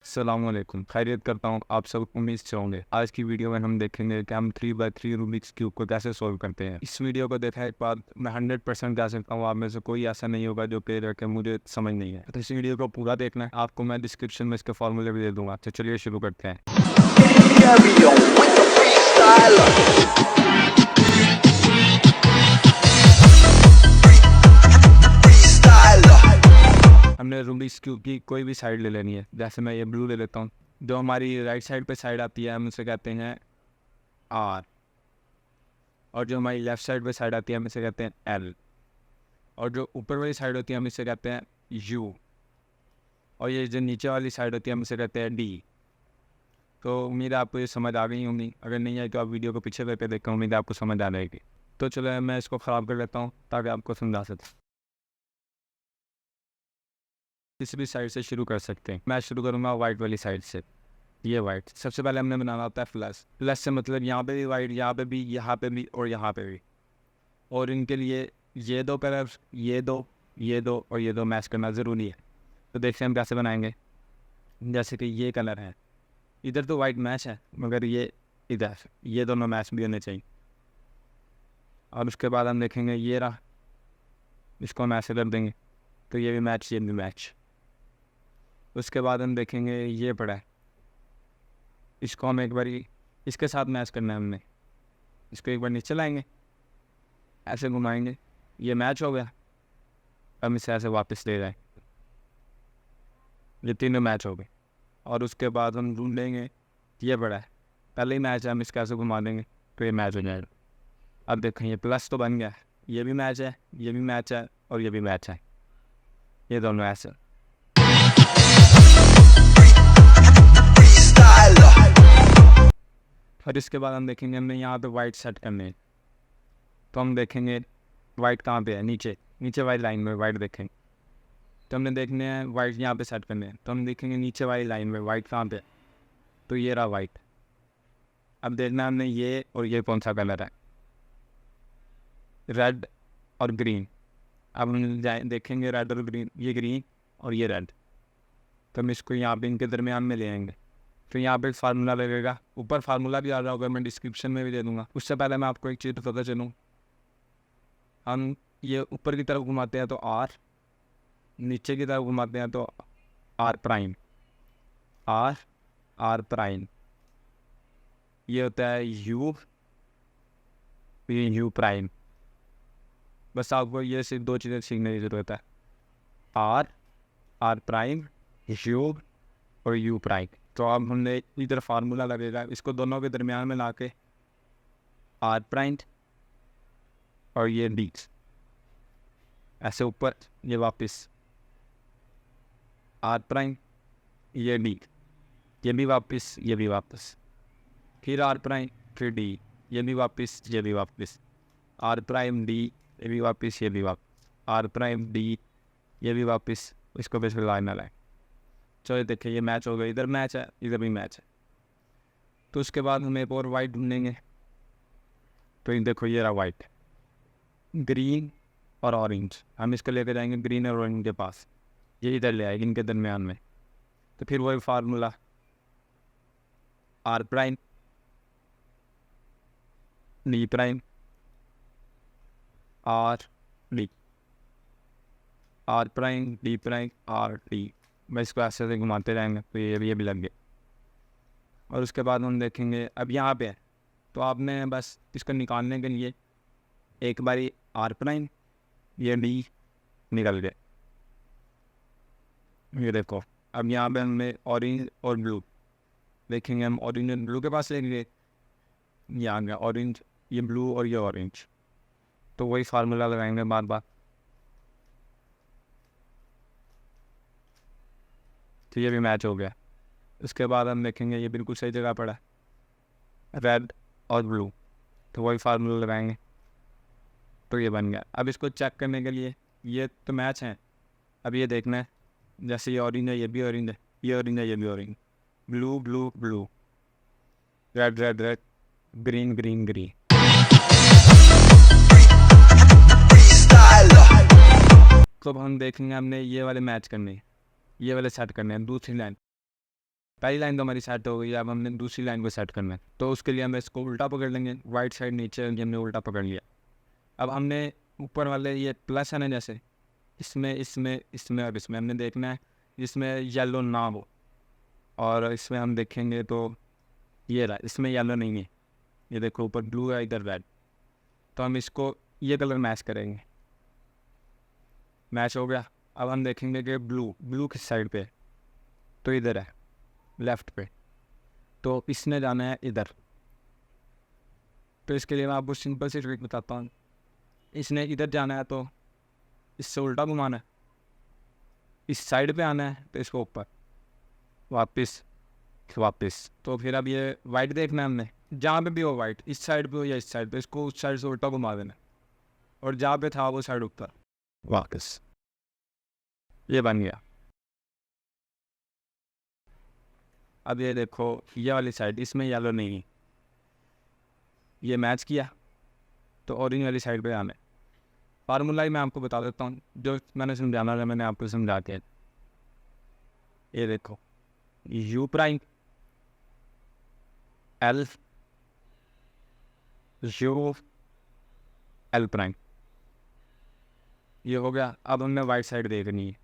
अस्सलामुअलैकुम, खैरियत करता हूँ आप सब उम्मीद से होंगे। आज की वीडियो में हम देखेंगे कि हम 3x3 रूबिक्स क्यूब को कैसे सोल्व करते हैं। इस वीडियो को देखा एक बार मैं 100% कह सकता हूँ आप में से कोई ऐसा नहीं होगा जो कह रहा मुझे समझ नहीं है। तो इस वीडियो को पूरा देखना है, आपको मैं डिस्क्रिप्शन में इसके फॉर्मूले भी दे दूंगा। तो चलिए शुरू करते हैं। हमने रूबिक्स क्यूब की कोई भी साइड ले लेनी है। जैसे मैं ये ब्लू ले लेता हूँ। जो हमारी राइट साइड पे साइड आती है हम उसे कहते हैं आर, और जो हमारी लेफ़्ट साइड पे साइड आती है हम इसे कहते हैं एल, और जो ऊपर वाली साइड होती है हम इसे कहते हैं यू, और ये जो नीचे वाली साइड होती है हम इसे कहते हैं डी। तो उम्मीद है आपको ये समझ आ गई होंगी। अगर नहीं आई तो आप वीडियो को पीछे करके देखकर उम्मीद है आपको समझ आ जाएगी। तो चलो मैं इसको ख़राब कर लेता हूँ ताकि आपको समझा सकें। किसी भी साइड से शुरू कर सकते हैं। मैं शुरू करूँगा वाइट वाली साइड से। ये वाइट सबसे पहले हमने बनाना होता है प्लस। प्लस से मतलब यहाँ पे भी वाइट, यहाँ पे भी, यहाँ पे भी और यहाँ पे भी। और इनके लिए ये दो कलर, ये दो और ये दो मैच करना ज़रूरी है। तो देखते हैं हम कैसे बनाएंगे। जैसे कि ये कलर है, इधर तो वाइट मैच है मगर ये इधर, ये दोनों मैच भी होने चाहिए। और उसके बाद हम देखेंगे ये रहा, इसको हम ऐसे कर देंगे तो ये भी मैच, ये भी मैच। उसके बाद हम देखेंगे ये पड़ा है, इसको हम एक बारी इसके साथ मैच करना है हमने। इसको एक बार नीचे लाएंगे, ऐसे घुमाएंगे, ये मैच हो गया। हम इसे ऐसे वापस ले जाएं, ये तीनों मैच हो गए। और उसके बाद हम ढूंढेंगे ये बड़ा है, पहले ही मैच है, हम इसका ऐसे घुमा देंगे तो ये मैच हो जाएगा। अब देखें ये प्लस तो बन गया, ये भी मैच है, ये भी मैच है और ये भी मैच है, ये दोनों ऐसे। और इसके बाद हम देखेंगे हमने यहाँ पे वाइट सेट करने हैं। तो हम देखेंगे वाइट कहाँ पे है, नीचे वाली लाइन में वाइट देखेंगे। तो हमने देखने हैं वाइट यहाँ पे सेट करने हैं। तो हम देखेंगे नीचे वाली लाइन में वाइट कहाँ पे है, तो ये रहा वाइट। अब देखना हमने ये और ये कौन सा कलर है, रेड और ग्रीन। अब हम देखेंगे रेड और ग्रीन, ये ग्रीन और ये रेड। तो हम इसको यहाँ पे इनके दरमियान में ले आएंगे। फिर यहाँ पे एक फार्मूला लगेगा, ऊपर फार्मूला भी आ रहा होगा, मैं डिस्क्रिप्शन में भी दे दूँगा। उससे पहले मैं आपको एक चीज़ पता चलूँ, हम ये ऊपर की तरफ घुमाते हैं तो आर, नीचे की तरफ घुमाते हैं तो आर प्राइम, आर प्राइम। ये होता है यू, ये यू प्राइम। बस आपको ये सिर्फ दो चीज़ें सीखने की ज़रूरत है, आर प्राइम, यू और यू प्राइम। तो अब हमने इधर फार्मूला लगेगा, इसको दोनों के दरमियान में ला के आर प्राइम और ये डी, ऐसे ऊपर, ये वापस आर प्राइम, ये डी, ये भी वापस, ये भी वापस, फिर आर प्राइम, फिर डी, ये भी वापस, ये भी वापस, आर प्राइम डी, ये भी वापस, ये भी वापस, आर प्राइम डी, ये भी वापस। इसको फिर लाइन लाए। चलो देखिए ये मैच हो गया, इधर मैच है, इधर भी मैच है। तो उसके बाद हम एक और वाइट ढूंढेंगे। तो ये देखो ये रहा वाइट, ग्रीन और ऑरेंज। हम इसको लेकर जाएंगे ग्रीन और ऑरेंज के पास, ये इधर ले आएगी इनके दरमियान में। तो फिर वही formula, R prime, D prime, R D, R prime, D prime, R D. मैं इसको ऐसे ऐसे घुमाते रहेंगे तो ये भी लग गया। और उसके बाद हम देखेंगे अब यहाँ पे है, तो आपने बस इसको निकालने के लिए एक बारी आर प्राइम, ये डी निकल गए। ये देखो अब यहाँ पे हमें ऑरेंज और ब्लू देखेंगे, हम ऑरेंज और ब्लू के पास लेंगे, यहाँ गया ऑरेंज, ये ब्लू और ये ऑरेंज। तो वही फार्मूला लगाएंगे बार बार। तो ये भी मैच हो गया। उसके बाद हम देखेंगे ये बिल्कुल सही जगह पड़ा है, रेड और ब्लू। तो वही फार्मूला लगाएंगे तो ये बन गया। अब इसको चेक करने के लिए, ये तो मैच है, अब ये देखना है जैसे ये ऑरेंज है, ये भी ऑरेंज है, ये ऑरेंज है, ये भी orange, blue blue blue, red red red, green green green. तो हम देखेंगे हमने ये वाले मैच करने, ये वाले सेट करने हैं दूसरी लाइन। पहली लाइन तो हमारी सेट हो गई, अब हमने दूसरी लाइन को सेट करना है। तो उसके लिए हम इसको उल्टा पकड़ लेंगे, वाइट साइड नीचे हमने उल्टा पकड़ लिया। अब हमने ऊपर वाले ये प्लस है ना, जैसे इसमें इसमें इसमें और इसमें हमने देखना है जिसमें येलो ना हो, और इसमें हम देखेंगे तो ये रहा, इसमें येलो नहीं है, ये देखो ऊपर ब्लू है इधर रेड, तो हम इसको ये कलर मैच करेंगे। मैच हो गया। अब हम देखेंगे कि ब्लू किस साइड पे है, तो इधर है लेफ़्ट पे, तो इसने जाना है इधर। तो इसके लिए मैं आपको सिंपल सी ट्रिक बताता हूँ। इसने इधर जाना है तो इससे उल्टा घुमाना है, इस साइड पे आना है तो इसको ऊपर वापस। तो फिर अब ये वाइट देखना है हमने, जहाँ पे भी हो वाइट, इस साइड पे हो या इस साइड पे, इसको उस साइड से उल्टा घुमा देना और जहाँ पे था वो साइड ऊपर वापस। ये बन गया। अब ये देखो ये वाली साइड, इसमें येलो नहीं है, ये मैच किया तो ऑरेंज वाली साइड पे आना है। फार्मूला ही मैं आपको बता देता हूँ, जो मैंने समझाना था मैंने आपको समझा दिया। ये देखो you prime L U L prime, ये हो गया। अब हमने वाइट साइड देखनी है,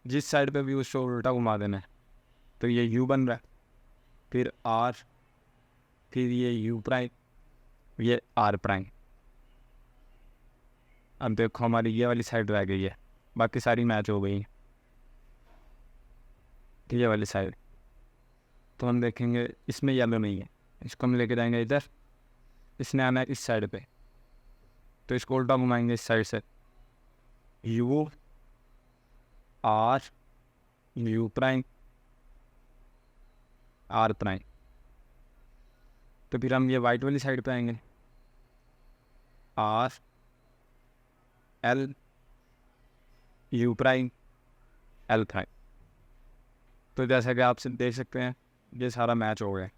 जिस साइड पे भी उसको उल्टा घुमा देना है। तो ये यू बन रहा है, फिर आर, फिर ये यू प्राइम, ये आर प्राइम। अब देखो हमारी ये वाली साइड रह गई है, बाकी सारी मैच हो गई। ये वाली साइड तो हम देखेंगे इसमें येलो नहीं है, इसको हम लेके जाएंगे इधर, इसने आना है इस साइड पे, तो इसको उल्टा घुमाएंगे इस साइड से, U R U prime R prime. तो फिर हम ये वाइट वाली साइड पे आएंगे, R L U prime L prime. तो जैसा कि आप देख सकते हैं ये सारा मैच हो गया,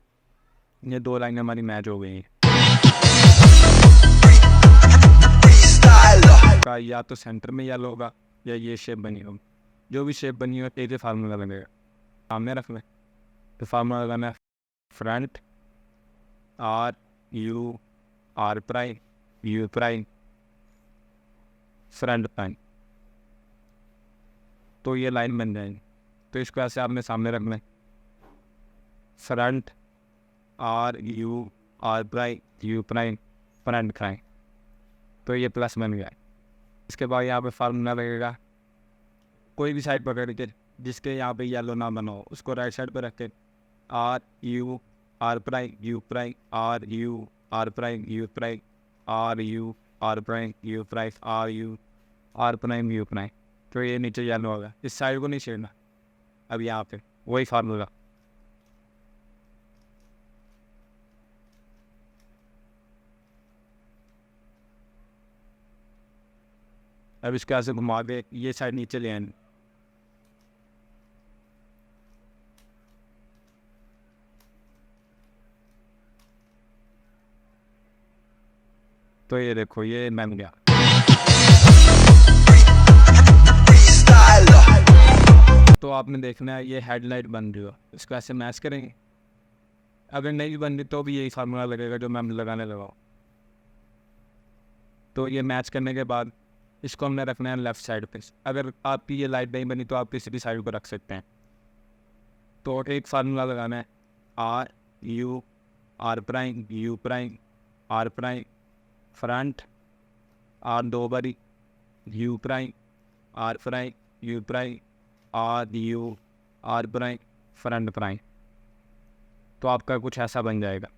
ये दो लाइनें हमारी मैच हो गई हैं। का या तो सेंटर में येलो होगा या ये शेप बनी होगी, जो भी शेप बनी हो एक फार्मूला लगेगा। सामने रख लें तो फार्मूला लगाना है front R U R prime U prime front prime, तो ये लाइन बन जाएगी। तो इसको ऐसे आपने सामने रखना है, front R U R prime U prime front prime, तो ये प्लस बन गया। इसके बाद यहाँ पे फार्मूला लगेगा, कोई भी साइड पकड़ के जिसके यहाँ पे येलो ना बना हो उसको राइट साइड पे रख के R U R prime U prime R U R prime U prime R U R prime U prime R U R prime U prime, तो ये नीचे येलो होगा, इस साइड को नहीं छेड़ना। अब यहाँ पे वही फार्मूला, अब इसके ऐसे घुमा के ये साइड नीचे ले आए। तो ये देखो ये बन गया। तो आपने देखना है ये हेडलाइट बन रही हो, इसको ऐसे मैच करेंगे। अगर नहीं बन रही तो भी यही फार्मूला लगेगा जो मैं लगाने लगा। तो ये मैच करने के बाद इसको हमने रखना है लेफ़्ट साइड पे। अगर आपकी ये लाइट नहीं बनी तो आप किसी भी साइड को रख सकते हैं। तो एक फार्मूला लगाना है R U R prime U prime R prime front R दो बारी U prime R prime U prime R U R prime front prime. तो आपका कुछ ऐसा बन जाएगा।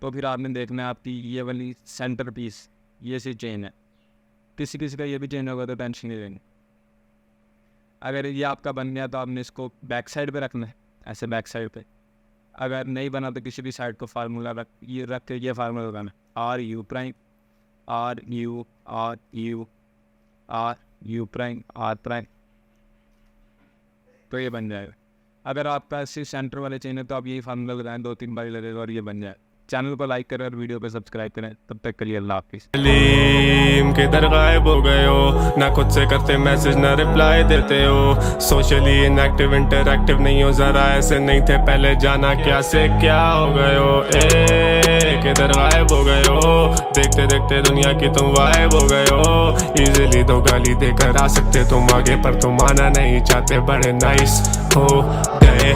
तो फिर आपने देखना है आपकी ये वाली सेंटर पीस ये सी चेन है, किसी किसी का ये भी चेंज होगा तो टेंशन नहीं लेनी। अगर ये आपका बन गया तो आपने इसको बैक साइड पे रखना है, ऐसे बैक साइड पे। अगर नहीं बना तो किसी भी साइड को फार्मूला रख के ये फार्मूला लगाना R U prime R U R U R U prime R prime, तो ये बन जाएगा। अगर आपका सिर्फ सेंटर वाले चेन है तो आप यही फार्मूला लगाएं, 2-3 बार लगेगा और ये बन जाए। चैनल को लाइक करें और वीडियो पे सब्सक्राइब करें। तब तक के लिए अल्लाह हाफिज़। किधर गायब हो गए हो, ना खुद से करते मैसेज ना रिप्लाई देते हो, सोशली इनएक्टिव इंटरएक्टिव नहीं हो, जरा ऐसे नहीं थे पहले, जाना क्या से क्या हो गए हो। किधर गायब हो गए हो, देखते देखते दुनिया की तुम वाइब हो गए हो। इजीली तो गाली देकर आ सकते तुम आगे, पर तुम आना नहीं चाहते, बड़े नाइस हो गए